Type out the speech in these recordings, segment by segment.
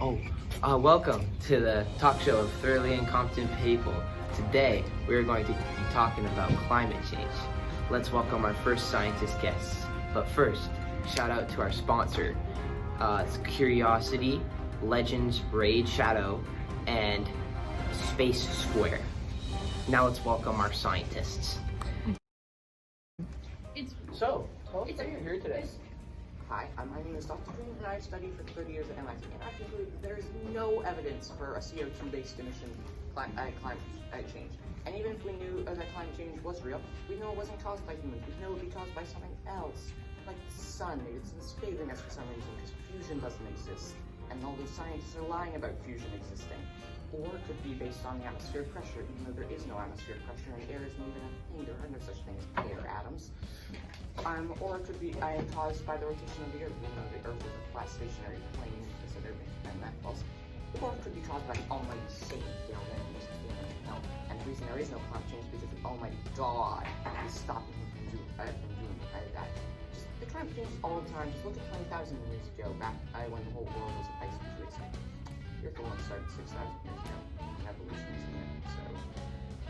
Welcome to the talk show of thoroughly incompetent people. Today, we're going to be talking about climate change. Let's welcome our first scientist guests. But first, shout out to our sponsor, it's Curiosity, Legends, Raid Shadow, and Space Square. Now let's welcome our scientists. So, tell us why you're here today. Hi, my name is Dr. Green, and I've studied for 30 years at MIT, and I conclude there is no evidence for a CO2-based emission climate change. And even if we knew that climate change was real, we know it wasn't caused by humans. We know it would be caused by something else, like the sun. Maybe it's favoring us for some reason, because fusion doesn't exist, and all those scientists are lying about fusion existing. Or it could be based on the atmospheric pressure, even though there is no atmospheric pressure, and air isn't even a thing. There are no such thing as air atoms. Or it could be caused by the rotation of the Earth, even though the Earth is a flat stationary plane considered, and that false. Or it could be caused by the Almighty Satan down there in hell. And the reason there is no climate change is because the Almighty God is stopping him from doing that. The climate changes all the time. Just look at 20,000 years ago, back when the whole world was a ice age. Earth only started 6,000 years ago. Evolution isn't it? So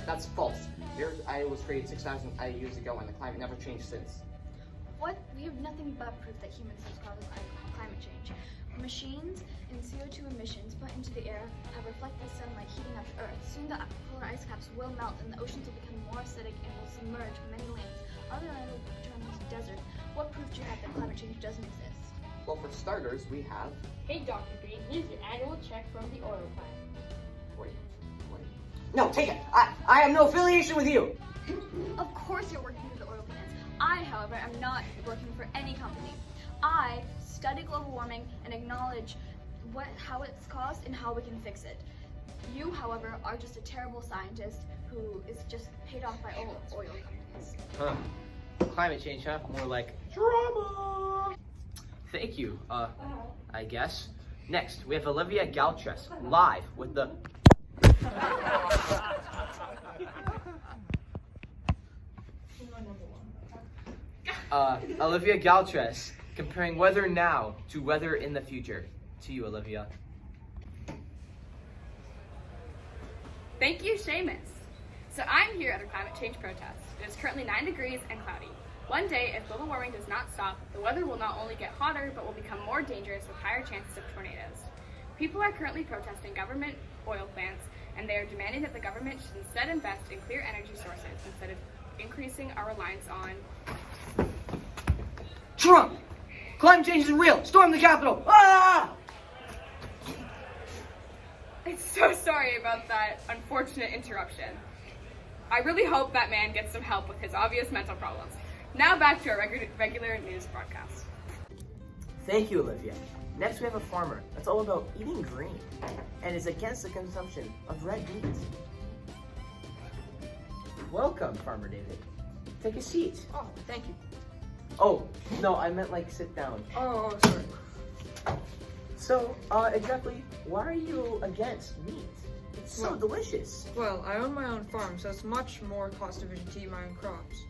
that's false. The Earth was created 6,000 years ago, and the climate never changed since. What? We have nothing but proof that humans have caused climate change. Machines and CO2 emissions put into the air have reflected sunlight heating up the Earth. Soon the polar ice caps will melt and the oceans will become more acidic and will submerge many lands. Other lands will turn into desert. What proof do you have that climate change doesn't exist? Well, for starters, we have... Hey, Dr. Green, here's your annual check from the oil plant. Wait. No, take it! I have no affiliation with you! Of course you're working for the oil plants. I, however, am not working for any company. I study global warming and acknowledge how it's caused and how we can fix it. You, however, are just a terrible scientist who is just paid off by oil companies. Huh. Climate change, huh? More like drama. Thank you, I guess. Next, we have Olivia Galtres, live with the... Olivia Galtres, comparing weather now to weather in the future. To you, Olivia. Thank you, Seamus. So I'm here at a climate change protest. It is currently 9 degrees and cloudy. One day, if global warming does not stop, the weather will not only get hotter, but will become more dangerous with higher chances of tornadoes. People are currently protesting government oil plants, and they are demanding that the government should instead invest in clear energy sources instead of increasing our reliance on... Trump! Climate change is real! Storm the Capitol! Ah! I'm so sorry about that unfortunate interruption. I really hope that man gets some help with his obvious mental problems. Now back to our regular news broadcast. Thank you, Olivia. Next, we have a farmer that's all about eating green and is against the consumption of red meat. Welcome, Farmer David. Take a seat. Oh, thank you. Oh, no, I meant like sit down. Oh, sorry. So, exactly, why are you against meat? It's so delicious. Well, I own my own farm, so it's much more cost efficient to eat my own crops.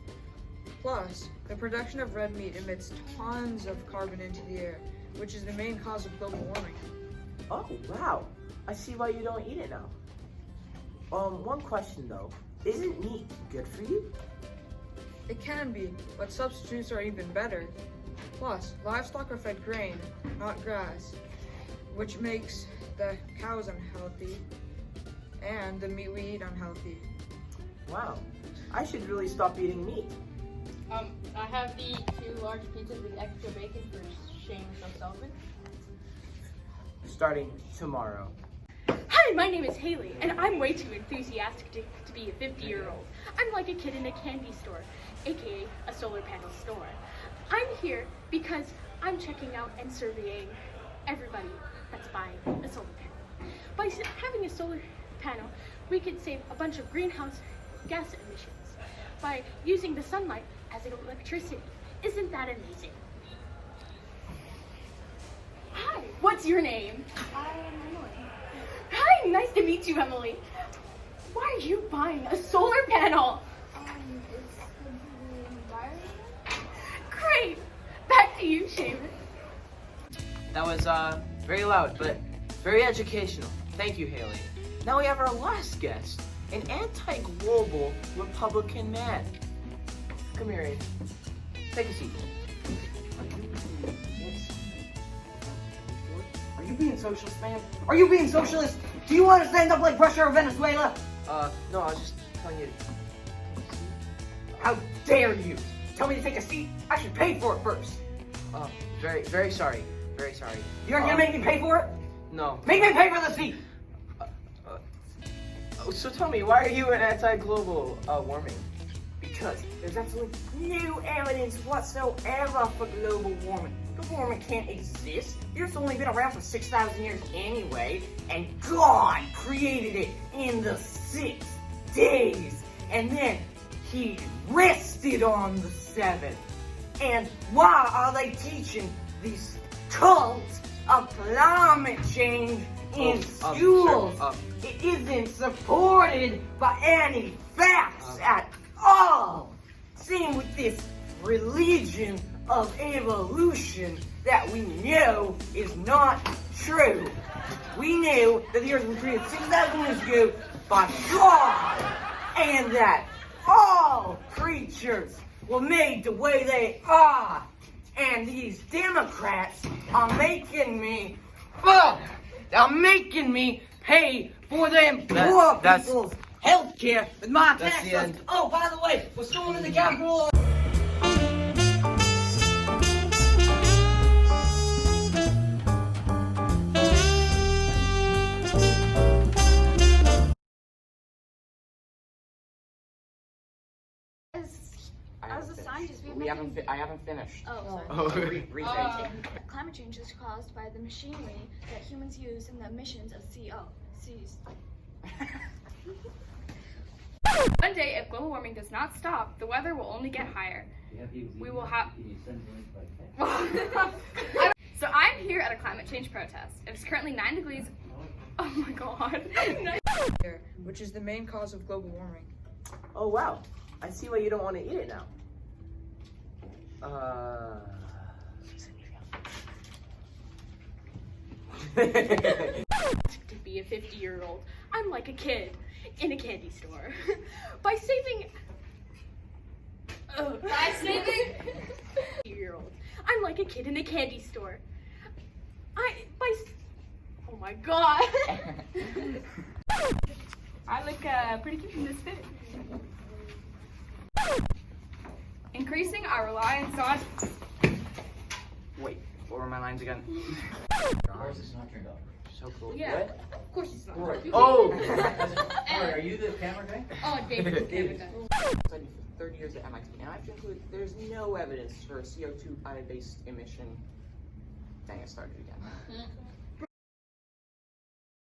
Plus, the production of red meat emits tons of carbon into the air, which is the main cause of global warming. Oh, wow. I see why you don't eat it now. One question though. Isn't meat good for you? It can be, but substitutes are even better. Plus, livestock are fed grain, not grass, which makes the cows unhealthy and the meat we eat unhealthy. Wow. I should really stop eating meat. I have the 2 large pizzas with extra bacon for Seamus O'Sullivan. Starting tomorrow. Hi, my name is Haley, and I'm way too enthusiastic to be a 50-year-old. I'm like a kid in a candy store, aka a solar panel store. I'm here because I'm checking out and surveying everybody that's buying a solar panel. By having a solar panel, we could save a bunch of greenhouse gas emissions by using the sunlight as electricity. Isn't that amazing? Hi, what's your name? I am Emily. Hi, nice to meet you, Emily. Why are you buying a solar panel? It's the environment. Great. Back to you, Seamus. That was very loud, but Very educational. Thank you, Haley. Now we have our last guest, an anti-global Republican man. Come here, Abe. Take a seat. Are you being socialist, man? Are you being socialist? Do you want to stand up like Russia or Venezuela? No, I was just telling you. How dare you? Tell me to take a seat? I should pay for it first. Very, very sorry. Very sorry. You're gonna make me pay for it? No. Make me pay for the seat! So tell me, why are you an anti-global warming? Because there's absolutely no evidence whatsoever for global warming. Global warming can't exist. The Earth's only been around for 6,000 years anyway, and God created it in the 6 days. And then He rested on the 7th. And why are they teaching these cults of climate change in schools? Sir, It isn't supported by any facts at all. Same with this religion of evolution that we know is not true. We knew that the Earth was created 6,000 years ago by God, and that all creatures were made the way they are. And these Democrats are making me pay for them poor people's health care with my That's tax the dollars. end. Oh, by the way, we're storming in the Capitol. As a scientist, I haven't finished. Oh, sorry. Oh. Read Climate change is caused by the machinery that humans use and the emissions of Cs. One day, if global warming does not stop, the weather will only get higher. We will have. So I'm here at a climate change protest. It's currently 9 degrees. Oh my god. Which is the main cause of global warming. Oh wow, I see why you don't want to eat it now. To be a 50-year-old, I'm like a kid in a candy store. By saving 50-year-old, I'm like a kid in a candy store. Oh my god. I look pretty cute in this fit. Increasing our reliance on. Wait, what were my lines again? Ours is not turned off. So cool. Yeah, What? of course it's not. Oh! Sorry, are you the camera guy? Oh, David. Studied for 30 years at MIT, and I've concluded there's no evidence for a CO2 based emission. Dang, I started again.